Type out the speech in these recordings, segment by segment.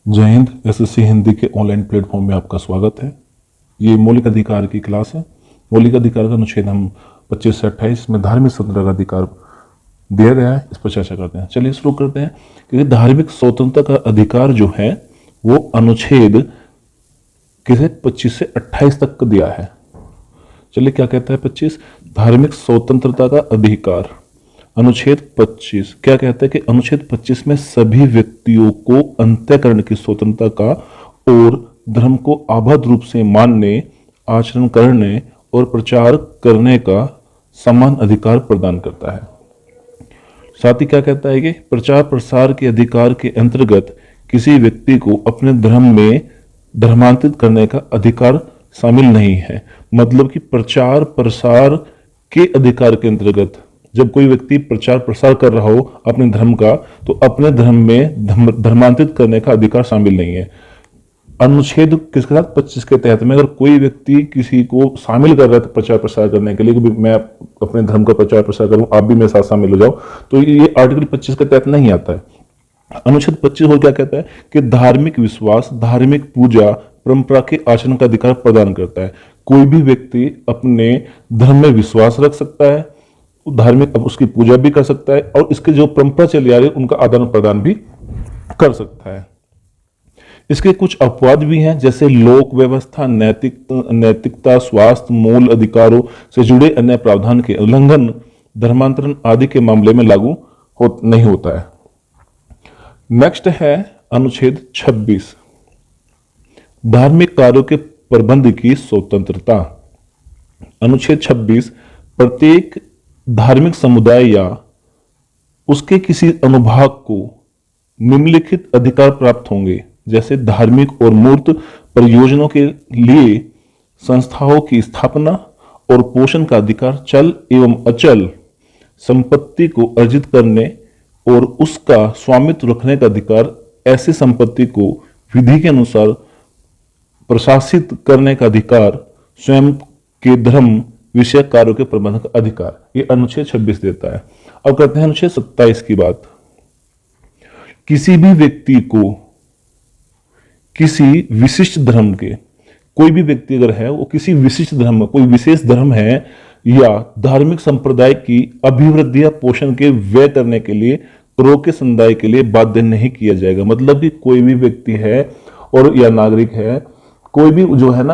जय हिंद। एसएससी हिंदी के online platform में आपका स्वागत है। ये मौलिक अधिकार की क्लास है। मौलिक अधिकार का अनुच्छेद हम 25 से 28 में धार्मिक स्वतंत्रता का अधिकार दिया गया है, इस पर चर्चा करते हैं। चलिए शुरू करते हैं। क्योंकि धार्मिक स्वतंत्रता का अधिकार जो है वो अनुच्छेद किसे 25 से 28 तक का दिया है। चलिए क्या कहता है 25, धार्मिक स्वतंत्रता का अधिकार। अनुच्छेद 25 क्या कहता है कि अनुच्छेद 25 में सभी व्यक्तियों को अंतःकरण की स्वतंत्रता का और धर्म को अबाध रूप से मानने, आचरण करने और प्रचार करने का समान अधिकार प्रदान करता है। साथ ही क्या कहता है कि प्रचार प्रसार के अधिकार के अंतर्गत किसी व्यक्ति को अपने धर्म में धर्मांतरित करने का अधिकार शामिल नहीं है। मतलब कि प्रचार प्रसार के अधिकार के अंतर्गत जब कोई व्यक्ति प्रचार प्रसार कर रहा हो अपने धर्म का, तो अपने धर्म में धर्मांतरित करने का अधिकार शामिल नहीं है। अनुच्छेद किसके साथ 25 के तहत में अगर कोई व्यक्ति किसी को शामिल कर रहा है प्रचार प्रसार करने के लिए कि मैं अपने धर्म का प्रचार प्रसार करूं, आप भी मेरे साथ शामिल हो जाओ, तो ये आर्टिकल 25 के तहत नहीं आता है। अनुच्छेद 25 और क्या कहता है कि धार्मिक विश्वास, धार्मिक पूजा, परंपरा के आचरण का अधिकार प्रदान करता है। कोई भी व्यक्ति अपने धर्म में विश्वास रख सकता है, धार्मिक उसकी पूजा भी कर सकता है और इसके जो परंपरा चली आ रही है उनका आदान प्रदान भी कर सकता है। इसके कुछ अपवाद भी हैं, जैसे लोक व्यवस्था, नैतिकता, स्वास्थ्य, मूल अधिकारों से जुड़े अन्य प्रावधान के उल्लंघन, धर्मांतरण आदि के मामले में लागू नहीं होता है। नेक्स्ट है अनुच्छेद 26, धार्मिक कार्यों के प्रबंध की स्वतंत्रता। अनुच्छेद 26 प्रत्येक धार्मिक समुदाय या उसके किसी अनुभाग को निम्नलिखित अधिकार प्राप्त होंगे, जैसे धार्मिक और मूर्त प्रयोजनों के लिए संस्थाओं की स्थापना और पोषण का अधिकार, चल एवं अचल संपत्ति को अर्जित करने और उसका स्वामित्व रखने का अधिकार, ऐसी संपत्ति को विधि के अनुसार प्रशासित करने का अधिकार, स्वयं के धर्म विषय कार्यों के प्रबंधन का अधिकार, ये अनुच्छेद 26 देता है। अब करते हैं अनुच्छेद 27 की बात। किसी भी व्यक्ति को किसी विशिष्ट धर्म के, कोई भी व्यक्ति अगर है वो किसी विशिष्ट धर्म, कोई विशेष धर्म है या धार्मिक संप्रदाय की अभिवृद्धि या पोषण के व्यय करने के लिए करों के समुदाय के लिए बाध्य नहीं किया जाएगा। मतलब कि कोई भी व्यक्ति है और या नागरिक है, कोई भी जो है ना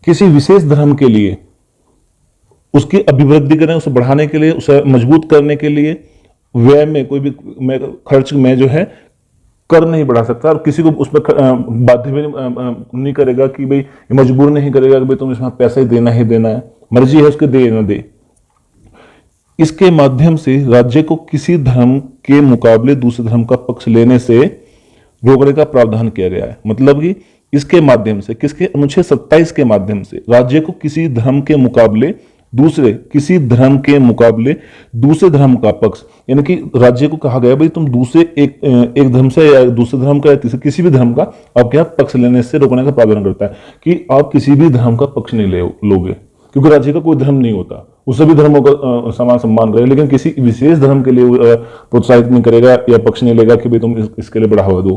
किसी विशेष धर्म के लिए उसकी अभिवृद्धि करें, उसे बढ़ाने के लिए, उसे मजबूत करने के लिए व्यय में कोई भी खर्च में जो है कर नहीं बढ़ा सकता और किसी को उसमें बाध्य भी नहीं करेगा कि भाई मजबूर नहीं करेगा कि भाई तुम इसमें पैसा ही देना है, मर्जी है उसके दे ना दे। इसके माध्यम से राज्य को किसी धर्म के मुकाबले दूसरे धर्म का पक्ष लेने से रोकने का प्रावधान किया गया है। मतलब कि इसके माध्यम से, किसके, अनुच्छेद 27 के माध्यम से राज्य को किसी धर्म के मुकाबले किसी धर्म के मुकाबले दूसरे धर्म का पक्ष, यानी कि राज्य को कहा गया भाई तुम दूसरे एक धर्म से या दूसरे धर्म का या किसी भी धर्म का आप क्या पक्ष लेने से रोकने का प्रावधान करता है कि आप किसी भी धर्म का पक्ष नहीं लोगे, क्योंकि राज्य का कोई धर्म नहीं होता, वो सभी धर्मों का समान सम्मान करेगा, लेकिन किसी विशेष धर्म के लिए प्रोत्साहित नहीं करेगा या पक्ष नहीं लेगा कि भाई तुम इसके लिए बढ़ावा दो।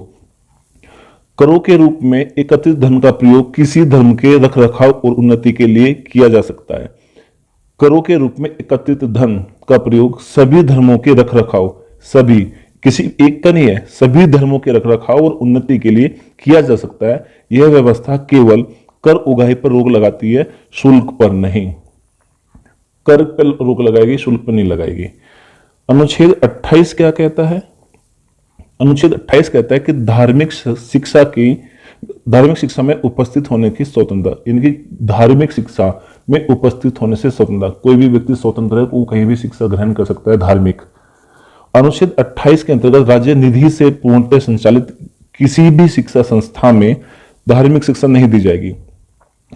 करों के रूप में एकत्रित धन का प्रयोग किसी धर्म के रखरखाव और उन्नति के लिए किया जा सकता है। करों के रूप में एकत्रित धन का प्रयोग सभी धर्मों के रखरखाव, सभी, किसी एक का नहीं है, सभी धर्मों के रखरखाव और उन्नति के लिए किया जा सकता है। यह व्यवस्था केवल कर उगाही पर रोक लगाती है, शुल्क पर नहीं। कर पर रोक लगाएगी, शुल्क पर नहीं लगाएगी। अनुच्छेद 28 क्या कहता है? अनुच्छेद 28 कहता है कि धार्मिक शिक्षा में उपस्थित होने की स्वतंत्रता, यानी कि धार्मिक शिक्षा में उपस्थित होने से स्वतंत्रता, कोई भी व्यक्ति स्वतंत्र है, वो कहीं भी शिक्षा ग्रहण कर सकता है धार्मिक। अनुच्छेद 28 के अंतर्गत राज्य निधि से पूर्णतः संचालित किसी भी शिक्षा संस्था में धार्मिक शिक्षा नहीं दी जाएगी।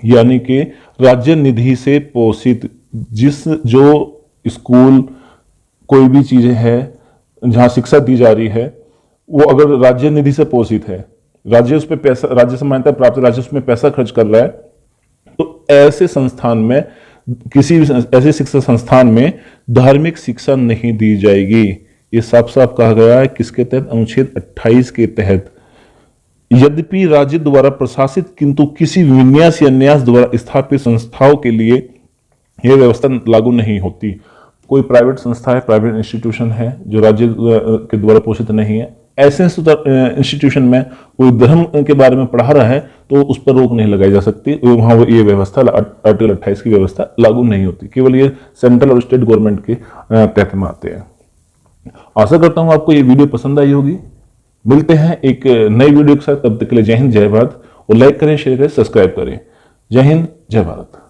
यानी कि राज्य निधि से पोषित जो स्कूल, कोई भी चीजें है जहां शिक्षा दी जा रही है, वो अगर राज्य निधि से पोषित है, राज्य उस पर पैसा, राज्य से मान्यता प्राप्त, राज्य उसमें पैसा खर्च कर रहा है, तो ऐसे संस्थान में, किसी भी ऐसे शिक्षा संस्थान में धार्मिक शिक्षा नहीं दी जाएगी। ये साफ साफ कहा गया है किसके तहत? अनुच्छेद 28 के तहत। यद्यपि राज्य द्वारा प्रशासित किंतु किसी विन्यास या न्यास द्वारा स्थापित संस्थाओं के लिए यह व्यवस्था लागू नहीं होती। कोई प्राइवेट संस्था है, प्राइवेट इंस्टीट्यूशन है जो राज्य के द्वारा पोषित नहीं है, ऐसे इंस्टीट्यूशन में कोई धर्म के बारे में पढ़ा रहा है तो उस पर रोक नहीं लगाई जा सकती, वहां ये व्यवस्था आर्टिकल 28 की व्यवस्था लागू नहीं होती। केवल ये सेंट्रल और स्टेट गवर्नमेंट के तहत में आते हैं। आशा करता हूं आपको ये वीडियो पसंद आई होगी। मिलते हैं एक नई वीडियो के साथ, तब तक के लिए जय हिंद, जय भारत। और लाइक करें, शेयर करें, सब्सक्राइब करें। जय हिंद, जय भारत।